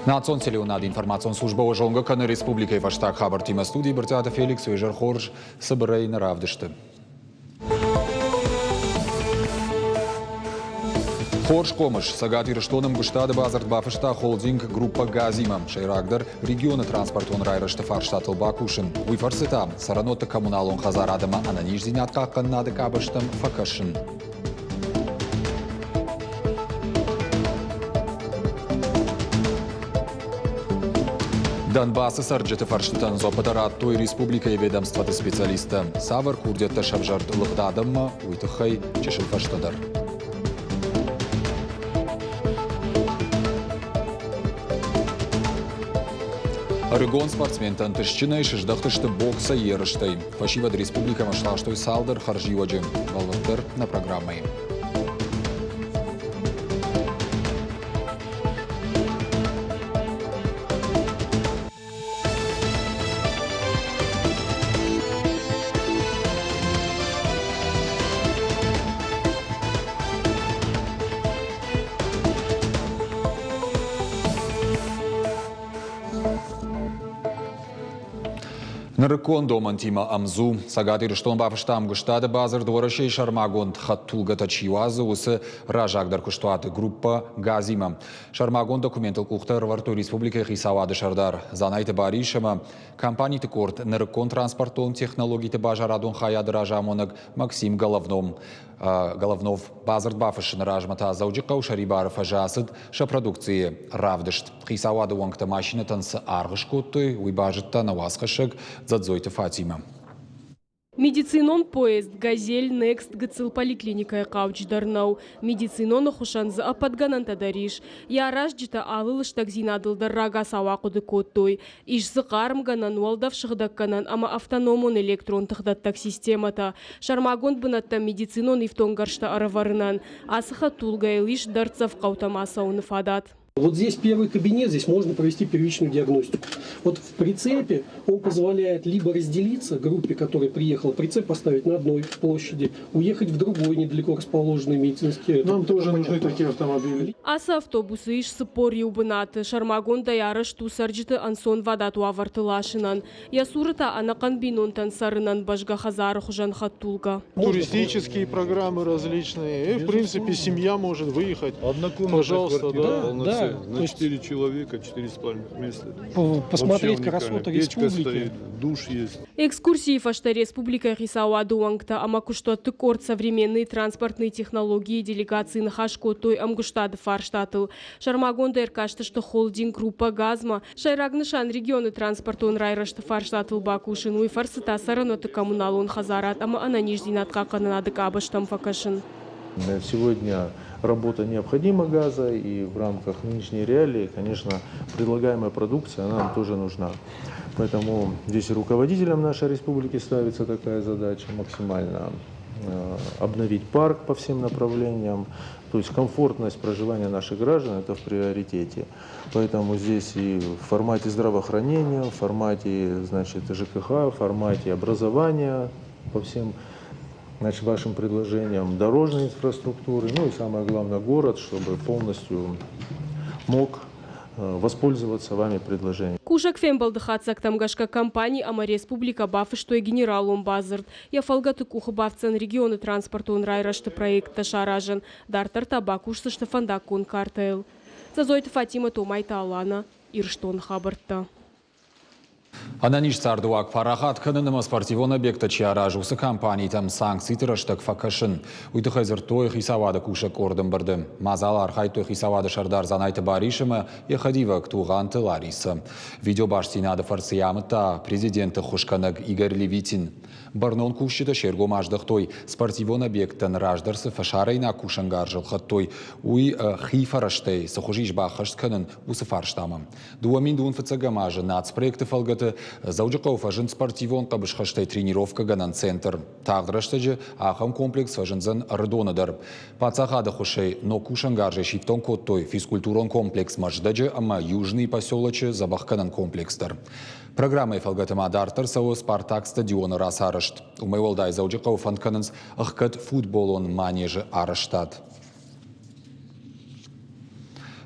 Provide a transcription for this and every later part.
Национ телеунад информацион служба ожонга каны республикой ваштак хабар тима студии Бартиата Феликс Уежер Хорж Сабарей Наравдышты. Хорш комыш сагат ирыштоным гуштады базарт бафышта холдинг группа Газима. Шайрагдар регионы транспортон райрышты фарштатыл бакушын. Уйфарсыта сараноты коммуналон хазарадыма ананиш зинятка каннады кабыштым факашын. Донбасс сарджеты фарштатан зопадарат той республика и ведомствата специалиста. Савар курдета шавжарт лыгдадымма уйтыхай чешил фарштадар. Регон спортсментан тышчина и шиждахтышты бокса ерыштай. Фашивад республика машлаштой салдар харживаджи. Волонтер на программой. Нарыкон доман тима амзу, сагатыр штон бафштам гуштады базар дворашей шармагон хаттулгата чивазы усы ражагдар куштуаты группа Газима. Шармагон документал кухтар варту республика Хисавады шардар. Занайты баришама компании текорт нарыкон транспортон технологии бажарадон хаяды ражамонаг Максим Головнов базар бафышын ражмата зауджикау шарибаров ажасыд шапродукции равдышт. Хисавады уангта машина тансы аргышкотты уйбажытта навасқышык Задзойта Фатима. Медицинон поезд «Газель», «Некст», «Гцил» поликлиника «Кауч» Медицинон хушанзы ападгананта дариш. Яраш джита алылыш такзинадылдар рага савақуды коттой. Ишзы қарымганан уалдав шығдакканан ама автономон электрон тыхдаттак системата. Шармагон бынатта медицинон ифтонгаршта араварынан. Асыха тулгайлиш дарцав қаутамаса уныфадат. Вот здесь первый кабинет, здесь можно провести первичную диагностику. Вот в прицепе он позволяет либо разделиться группе, которая приехала, прицеп поставить на одной площади, уехать в другой недалеко расположенный медицинский. Нам тоже нужны такие автомобили. Аса автобусы иш сыпор юбынаты. Шармагон даярыш тусарджиты ансон вадату авартылашынан. Ясурыта анакан бинонтан сарынан бажга хазары хужан хаттулга. Туристические программы различные. И, в принципе, семья может выехать. Пожалуйста, да. На 4 человека, 4 спальных места. Посмотреть красоту республики. Стоит, душ есть. Экскурсии фашта республика Хисауаду Уангта амакушто тыкорт современные транспортные технологии делегации на хашкотой амгуштады фарштатыл. Шармагонда эркашты что холдинг группа Газма. Шайрагнышан регионы транспортон райрашты фарштатыл бакушин. Уй фарсыта сараноты коммуналон хазарат ама ананиждинатка кананады кабаштам факашин. Сегодня работа необходима газа, и в рамках нынешней реалии, конечно, предлагаемая продукция она нам тоже нужна. Поэтому здесь руководителям нашей республики ставится такая задача максимально обновить парк по всем направлениям. То есть комфортность проживания наших граждан это в приоритете. Поэтому здесь и в формате здравоохранения, в формате, значит, ЖКХ, в формате образования по всем вашим предложениям дорожной инфраструктуры, ну и самое главное город, чтобы полностью мог воспользоваться вами предложением. Кушак фембалдыхатсак тамгашка компании ама республика бафы что и генералом базарт. Я фалгаты куха бавцан регионы транспортун райрашты проект ташаражен. Дартар табакушсы штефандакун картел. Зазойта Фатима Томайта Алана Ирштон Хабарта. Ананиш цардуак парахат кынынымы спортивон объекта чиаражусы компании там санкции тыраштак факашын. Уйтыхайзыр той хисавады кушак ордым барды. Мазалар хайтой хисавады шардар занайты баришымы ехадива ктуған Лариса. Видео баштинады фарциямыта президенты хушканыг Игорь Левитин. Барнон кушчыты шерго маждық той спортивон объекттан раждарсы фашарайна кушангар жылқыт той. Уй хифараштай сахужиш бахашт кынын усы фарштамы. Дуамин дуын фыцага мажы нацпроекты фалгаты заужықау фажын спортивон қабышқаштай тренировка ганан центр. Тағдыраштажы ахам комплекс фажынзан рыдоныдар. Пацахады хушай, но кушангаржы шифтон коттой физкультурон комплекс маждажы, ама южный поселочы забахканан комплекстар. Программой фалгатыма дартар сау Спартак стадиона расарышт. Умайвалдай заужықау фанканынс ахкат футболон манежы арыштад.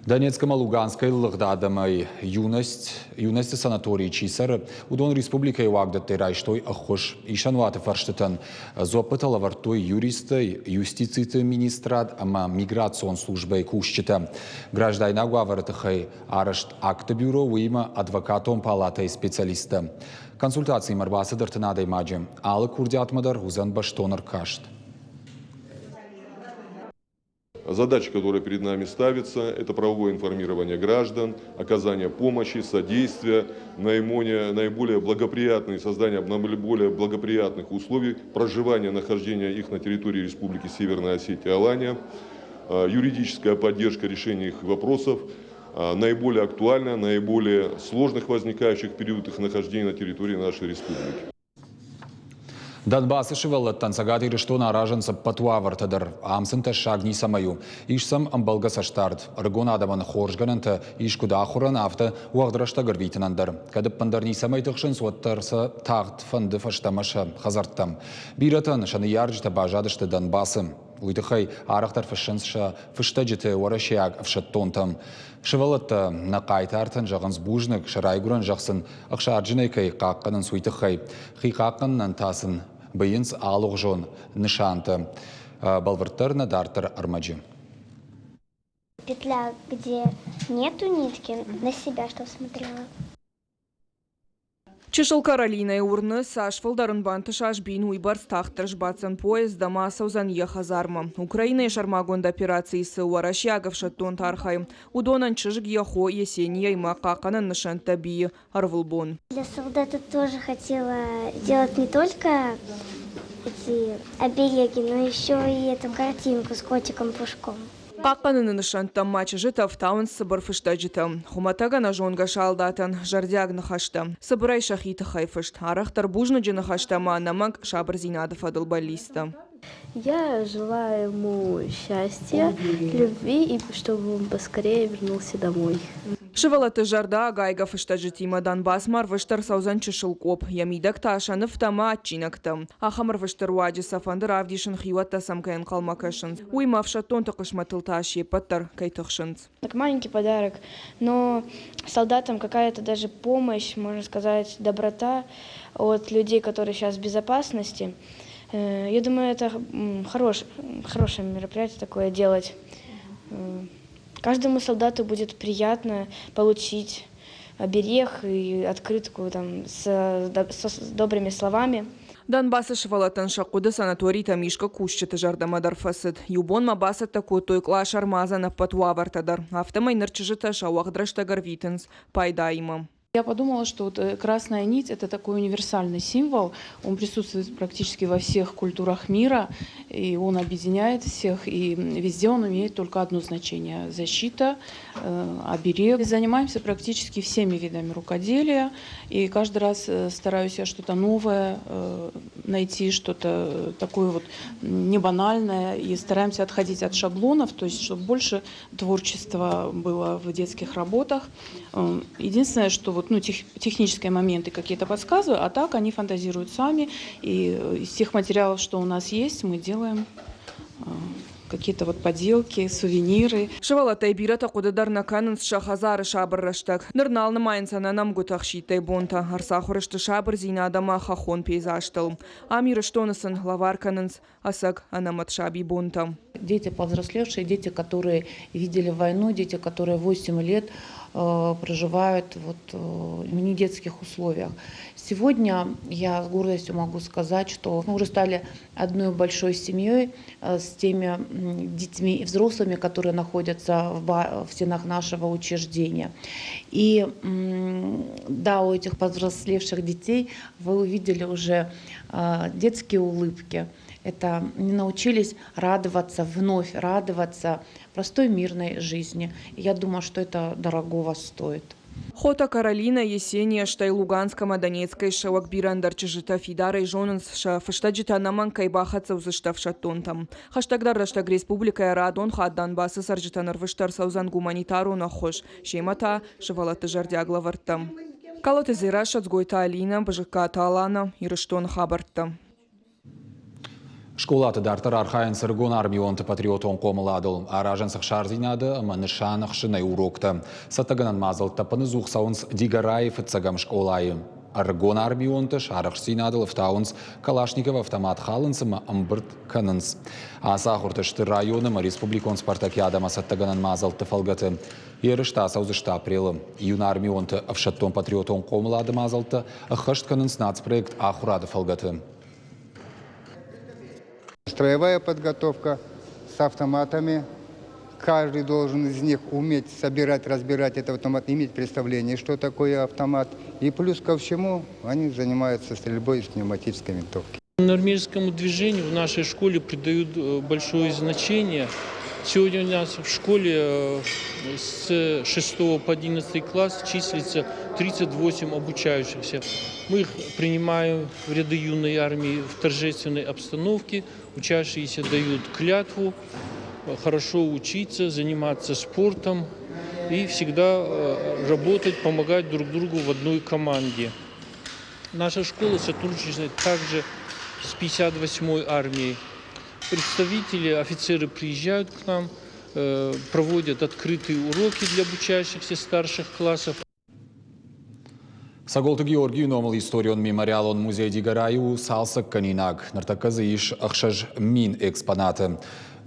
Донецком и Луганской лыгдадамай юность санатории чисар удон республика Юагдат терайштой ахош ишанваты фарштатан зопытала вартой юристы юстициты министрат ама миграцион службой кушчита граждайна гуавартахай арешт акты бюро уима адвокатом палатой специалиста консультации марбасы дартанадай маджи алы курдиатмадар узан баштонар кашт. Задача, которая перед нами ставится, это правовое информирование граждан, оказание помощи, содействия, наиболее благоприятные, создание наиболее благоприятных условий проживания, нахождения их на территории Республики Северная Осетия и Алания, юридическая поддержка решения их вопросов, наиболее актуальная, наиболее сложных возникающих период их нахождения на территории нашей республики. Донбасс шевеллаттан сагат ириштон аражанса патуавартадар амсынта шагни самаю. Ишсам амбалга саштард. Ргон адаман хоржгананта ишкуда ахуран авта уагдрашта витинандар. Кадып пандарни самай тахшын суаттарса тағт фанды фаштамаша хазарттам. Биратан шаны ярджта бажадышты Донбассым. Уйдыхай арахтар фашынша фыштаджиты уарашияг авшаттонтам. Шевеллатта нақайтартан жағын сбужнық шарайгуран жақсын ақшарджинайкай қаққанын суйтыхай. Хиқаққаннан тасын Боинс алуг жон нишанта балвартар на дартер армаджи. Петля, где нету нитки, на себя что смотрела. Чешел Каролина и урны сашфалдарын банты шашбин уйбар стахтарш бацан поезд дома саузан ехазарма. Украина и шармагонда операции с уарашьягов шаттон тархай. Удонан чижг ехо есения и макаканан нишанта би арвулбон. Для солдата тоже хотела делать не только эти обереги, но еще и эту картинку с котиком-пушком. Қаққанын нышантам матчы жыта втауын сыбыр фыштаджыта. Хуматага на жонга шалдатын, жардяг нахашта. Сыбырай шахиты хайфышт. Арахтар бужны джи нахаштама, наманг шабр зинадов адылбалиста. Я желаю ему счастья, любви и чтобы он поскорее вернулся домой. Шевалаты жарда гайга фыштаджытима Донбасс марвыштар саузан чешылкоп. Ямидак ташаны втама атчинактам. Ахамар выштар уаджи сафандыр авдишын хиуатта самкаен калмакашын. Уйма фшаттон тақышматыл таши паттар кайтықшынц. Так маленький подарок, но солдатам какая-то даже помощь, можно сказать, доброта от людей, которые сейчас в безопасности. Я думаю, это хорошее мероприятие такое делать. Каждому солдату будет приятно получить оберег и открытку там, с добрыми словами. Донбасса шевалатан шакуда санаторий тамишка кушчата жардамадар фасад. Юбон мабаса такой той клаш армазана патуавартадар. Автомайнер чижита шауахдрашта витенс пайдаима. Я подумала, что вот красная нить – это такой универсальный символ. Он присутствует практически во всех культурах мира, и он объединяет всех, и везде он имеет только одно значение – защита, оберег. Занимаемся практически всеми видами рукоделия, и каждый раз стараюсь я что-то новое найти, что-то такое вот небанальное, и стараемся отходить от шаблонов, то есть чтобы больше творчества было в детских работах. Единственное, что вот, технические моменты какие-то подсказываю, а так они фантазируют сами. И из тех материалов, что у нас есть, мы делаем какие-то вот поделки, сувениры. Шевалатай бирата кудыдар наканын шахазары шабырраштак. Нырналны майнсана намгутах шитай бонта. Арсахурышты шабыр зинадама хахон пейзаштыл. Амирыштонысын лаварканынс асак анамат шаби бонта. Дети повзрослевшие, дети, которые видели войну, дети, которые 8 лет проживают в недетских условиях. Сегодня я с гордостью могу сказать, что мы уже стали одной большой семьей с теми детьми и взрослыми, которые находятся в стенах нашего учреждения. И да, у этих повзрослевших детей вы увидели уже детские улыбки. Это они научились радоваться, вновь радоваться простой мирной жизни. И я думаю, что это дорогого стоит. Хота Каролина Есения штай Луганском Донецкой шавак бирандар чижита фидара и жонынс ша фыштаджита наман кайбахатса узыштав шаттонтам. Хаштагдар раштаг республика радон хад Донбасса сарджитанар выштар саузан гуманитару нахош. Шемата шевалаты жардягла вартам. Калоты зира шацгойта Алина, бажыка Талана и Рыштон хабарта. Школаты дартар архайын сыргон армионты патриотон комыладыл. Аражан сақшар зинады, ама нышанық шынай урокты. Саттагынан мазыл тапыны зуқсауынс Дигараев цагам школайы. Аргон армионты шарық зинадыл автауынс Калашников автомат халынсыма амбырт канынс. Аса құртышты районым республикон спартакиадама саттаганан мазыл тыфалгаты. Ерышта саузышта апрелы. Июн армионты авшаттон патриотон комылады мазылты, ахышт канынс нацпроект ахурады фалгаты. Строевая подготовка с автоматами. Каждый должен из них уметь собирать, разбирать этот автомат, иметь представление, что такое автомат. И плюс ко всему, они занимаются стрельбой из пневматической винтовки. Армейскому движению в нашей школе придают большое значение. Сегодня у нас в школе с 6 по 11 класс числится 38 обучающихся. Мы их принимаем в ряды юной армии в торжественной обстановке. Учащиеся дают клятву хорошо учиться, заниматься спортом и всегда работать, помогать друг другу в одной команде. Наша школа сотрудничает также с 58-й армией. Представители, офицеры приезжают к нам, проводят открытые уроки для обучающихся старших классов. Саголты Георгий номал историон мемориалон музей Дигараю салсак канинаг. Нартаказы иш ахшаж мин экспонаты.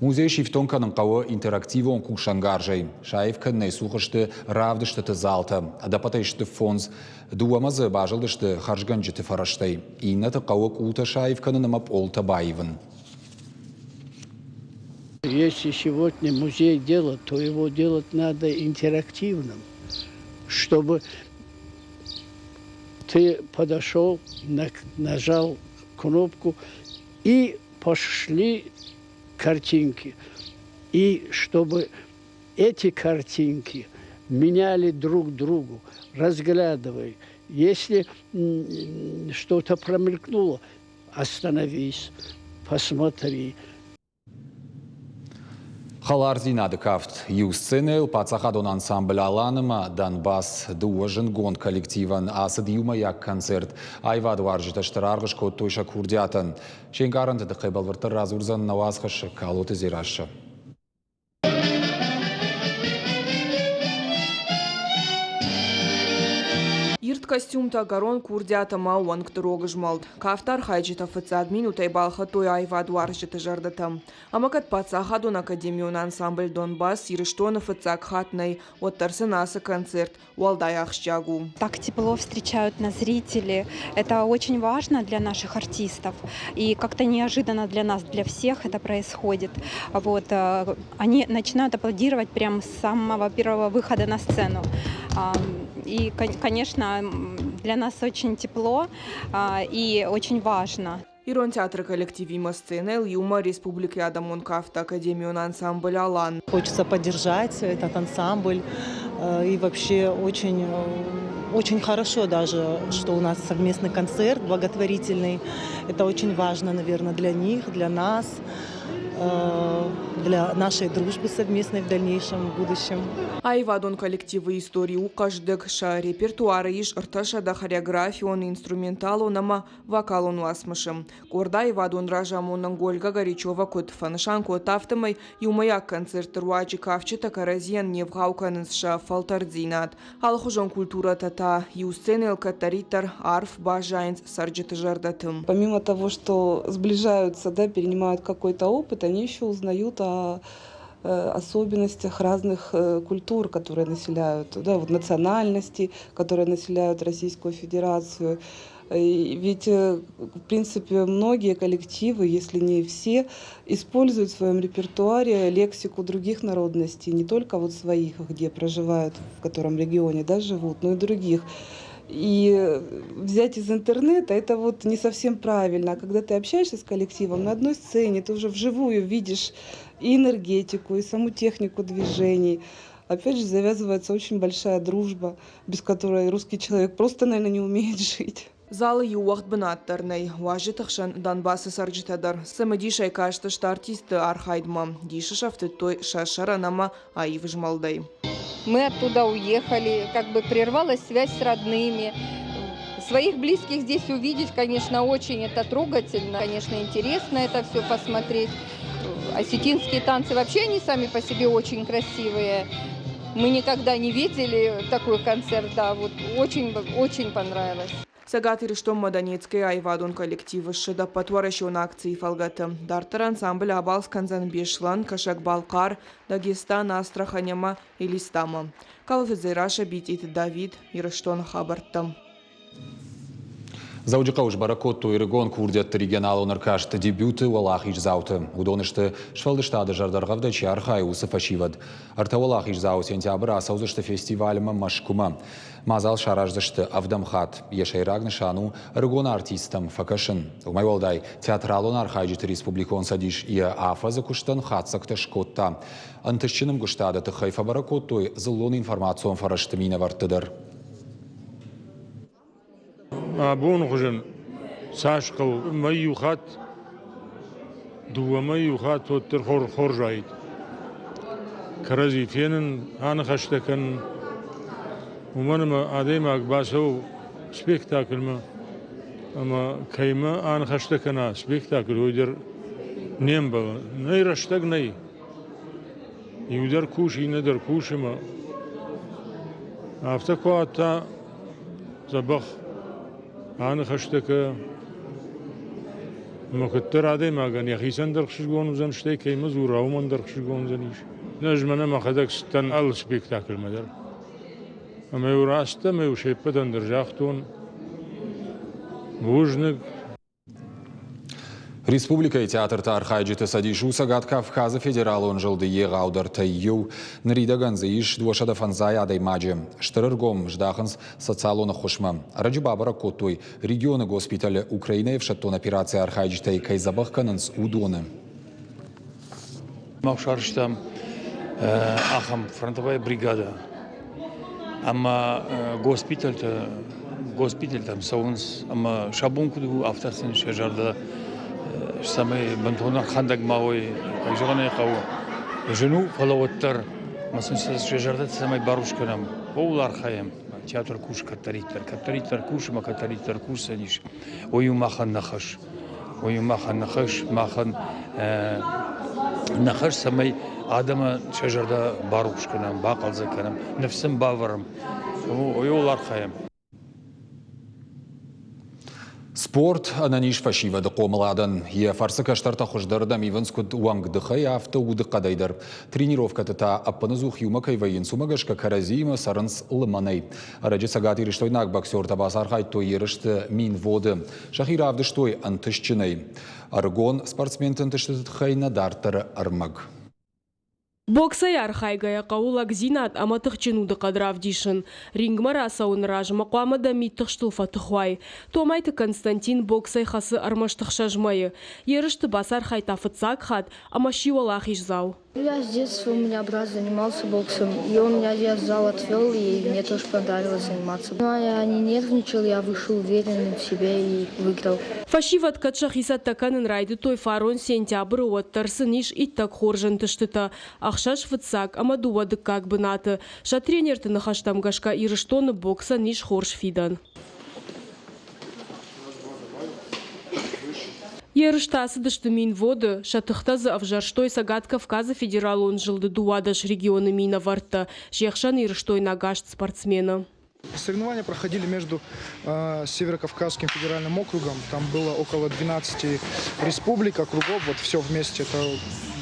Музей шифтонканың қауы интерактивон кушангаржай. Шайфкан найсухышты равдыштыты залты. Адапатайшты фонз дуамазы бажылдышты харжган жіті фараштай. Иннаты қауы кута шайфканын амап олта байывын. Если сегодня музей делать, то его делать надо интерактивным, чтобы ты подошел, нажал кнопку и пошли картинки. И чтобы эти картинки меняли друг другу, разглядывай. Если что-то промелькнуло, остановись, посмотри. Халар зинады кафт. Юсценел пацахадон ансамбль аланыма Донбасс дуажын гон коллективан асыд юмаяк концерт. Айвад варжыта штырарғыш код тойша курдятын. Шенгарынты дықай балвыртыр разурзан навазғыш калоты зирашы. Ирт костюмта гарон курдята мауанг трогыжмалд. Кафтар хайджита фацадмин утайбалха той айвадуар жита жардатам. Амакат пацахадон академион ансамбль Донбасс ирыштона фацак хатной оттарсенаса концерт Уалдаяхщагу. Так тепло встречают нас зрители. Это очень важно для наших артистов. И как-то неожиданно для нас, для всех это происходит. Вот, они начинают аплодировать прямо с самого первого выхода на сцену. И, конечно, для нас очень тепло и очень важно. Ирон театр коллективима сцены Юма Республики Адамон Кафта Академию ансамбль Алан. Хочется поддержать этот ансамбль. И вообще очень хорошо даже, что у нас совместный концерт благотворительный. Это очень важно, наверное, для них, для нас, для нашей дружбы совместной в дальнейшем будущем. Айвадон коллективы истории у каждых ша репертуары иш рташада хореографион инструменталу нама вокалон ласмышем. Корда Айвадон ражамонан Гольга Горячева кот фаншанку тафтамай юмаяк концерт руачи кавчита каразиан невгауканс ша фалтардзинат. Алхужон культура тата юсценел катаритар арф бажайнс сарджита жардатым. Помимо того, что сближаются, да, перенимают какой-то опыт, они еще узнают о особенностях разных культур, которые населяют, да, вот национальности, которые населяют Российскую Федерацию. Ведь, в принципе, многие коллективы, если не все, используют в своем репертуаре лексику других народностей, не только вот своих, где проживают, в котором регионе, да, живут, но и других. И взять из интернета это вот не совсем правильно. А когда ты общаешься с коллективом на одной сцене, ты уже вживую видишь и энергетику, и саму технику движений. Опять же, завязывается очень большая дружба, без которой русский человек просто, наверное, не умеет жить. Залы ювахт бынаттарнай, важитахшан Донбасса сарджитадар. Самади шайкашта, что артисты архайдма, дишашафты той шашаранама аивжмалдай. Мы оттуда уехали, как бы прервалась связь с родными, Своих близких здесь увидеть, конечно, очень это трогательно, конечно, интересно это все посмотреть. Осетинские танцы вообще они сами по себе очень красивые. Мы никогда не видели такой концерт, да, вот очень понравилось. Сагатыр что Донецкой айвадун коллективы шида потворящего акции фалгата. Дартер ансамбль Абалсканзан Бешлан, Кашак Балкар, Дагестан, Астраханяма и Листама. Калфедзейраша битит Давид и Раштон Хабартам. Зауджика уж баракотту и регон курдет регионал наркашт дебюты Валах иж зауты. Удонышты швалдыштады жардаргавда чархай усы фашивад. Арта Валах иж зау сентябрь асаузышты фестивалема Машкума. Мазал шараждышты Авдамхат. Ешайрагны шану регон артистам факашын. Умайвалдай театралон архайджит республикон садиш и афа закуштан хатсакта шкотта. Антышчыным гуштада тыхайфа баракотту зылон информацион фараштымина вартыдыр. Абон хожен сашкал маюхат дуа маюхат оттер хоржайт. Карази фенен анахаштакан уманма адема акбасо спектакль ма ама кайма анахаштакана спектакль удер нембал. Найраштаг най. И удер куш и недер кушима. Автокоата забах أنا خشتك ما كنت رادي ما كان يا أخي سندرخش جون وزن شتيكي مزورة ومن درخش جون زنيش نجمنا ما خدك ستن أل سبيكتاكل مدر أما يوراستا ما يوشي بدن درجاختون وجنك Республика и театр Тархайджиты садишу сагат Кавказа федералон жылды еғаудар тайю. Нридаган заиш дуашада фанзай адай маджи. Штырыргом ждаханс социалона хушма. Раджи бабара коттой регионы госпиталя Украины в шаттон операция Архайджиты кайзабахкананс удоны. Мавшарштам ахам фронтовая бригада. Ама госпиталь там саунс, ама шабунку автосен шежарда. Самый бантонар хандак мауи, как жена кау, жену фалавоттар, масунсас шежардат самый барушканам, оулар хаем, театр куш катаритар куш, ма катаритар куш саниш, ою махан нахаш, махан нахаш самый адама шежарда барушканам, бакалзаканам, нефсем баварам, оулар хаем. Спорт ананиш фашива да комаладан. Я фарсака штарта хождардам ивенскут уанг дыхай авто удыккадайдар. Тренировка тата аппанызух юмакай вайын сумагашка каразима саранс лыманай. Араджи сагат ирыштойнак боксер табасархай то ерышты мин воды. Шахир авдыштой антышчынай. Аргон спортсмен тынтышты тхайна дартары армаг. Боксай архайгая қаулак зинат аматықчынуды қадрав дейшін. Рингмара асауын ражыма қуамада миттықштылфа тұхуай. Томайты Константин боксай хасы армаштықша жмайы. Ерышты басар хайтафыцак хат, амаши валах ижзау. Я с детства, у меня брат занимался боксом, и он меня в зал отвел, и мне тоже понравилось заниматься. Но я не нервничал, я вышел уверенным в себе и выиграл. Фашиват качах исат таканын райды той фарон сентябрь оттарсын иш иттак хоржын тыштыта. Ахшаш фыцак, амадуады как бы наты. Ша тренерты нахаштам гашка ирыштоны бокса ниш хорж фидан. Ерыштасы дышты мин воды, шатықтазы авжарштой сагат Кавказа федерал он жылды дуадаш регионы мина варта, жехшан ерыштой нагашт спортсмена. Соревнования проходили между Северокавказским федеральным округом, там было около 12 республик, округов, вот все вместе, это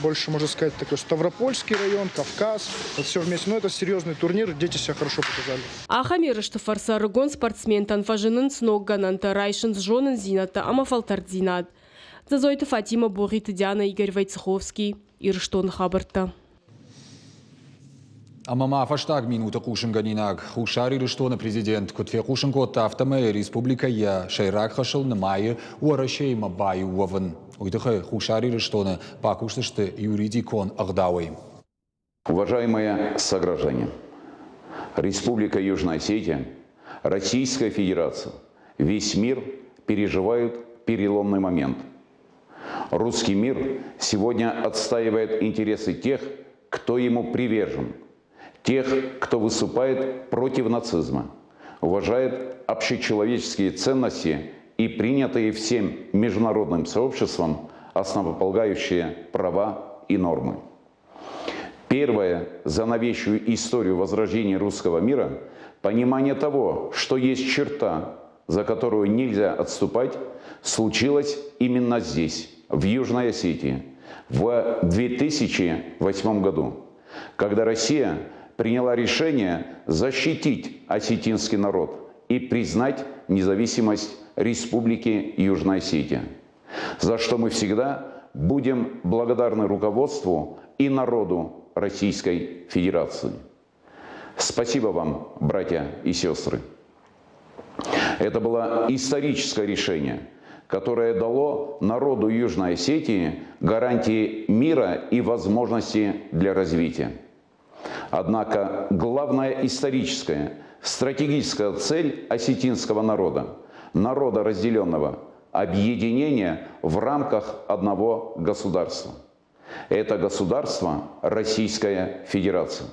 больше, можно сказать, такой Ставропольский район, Кавказ, вот все вместе, но это серьезный турнир, дети себя хорошо показали. Ахамерышты фарса рыгон спортсмен танфажынын сноггананта райшын сжонын зината, амафалтард зинат. Зазойты Фатима Борит Диана Игорь Войцеховский, Ирштон Хабарта. Амама фаштаг минута кушинганинаг. Хушари Ирштона президент Кутфе Кушингота автомая республика я Шайрак хашыл намайы уарашей мабай уаван. Уйдыхай Хушари Ирштона пакуштышты юридикон агдауэй. Уважаемые сограждане, Республика Южная Осетия, Российская Федерация, весь мир переживают переломный момент. Русский мир сегодня отстаивает интересы тех, кто ему привержен, тех, кто выступает против нацизма, уважает общечеловеческие ценности и принятые всем международным сообществом основополагающие права и нормы. Первое за новейшую историю возрождения русского мира – понимание того, что есть черта, за которую нельзя отступать, случилось именно здесь, в Южной Осетии, в 2008 году, когда Россия приняла решение защитить осетинский народ и признать независимость Республики Южная Осетия, за что мы всегда будем благодарны руководству и народу Российской Федерации. Спасибо вам, братья и сестры. Это было историческое решение, которое дало народу Южной Осетии гарантии мира и возможности для развития. Однако главная историческая, стратегическая цель осетинского народа, народа разделенного, объединение в рамках одного государства. Это государство Российская Федерация.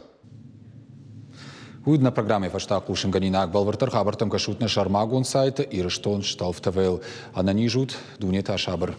Уйдна программе фаштак ушинганинак балвартар хабартам кашутна шармагун сайта и рештон шталфтавел. Ананижут дунета шабр.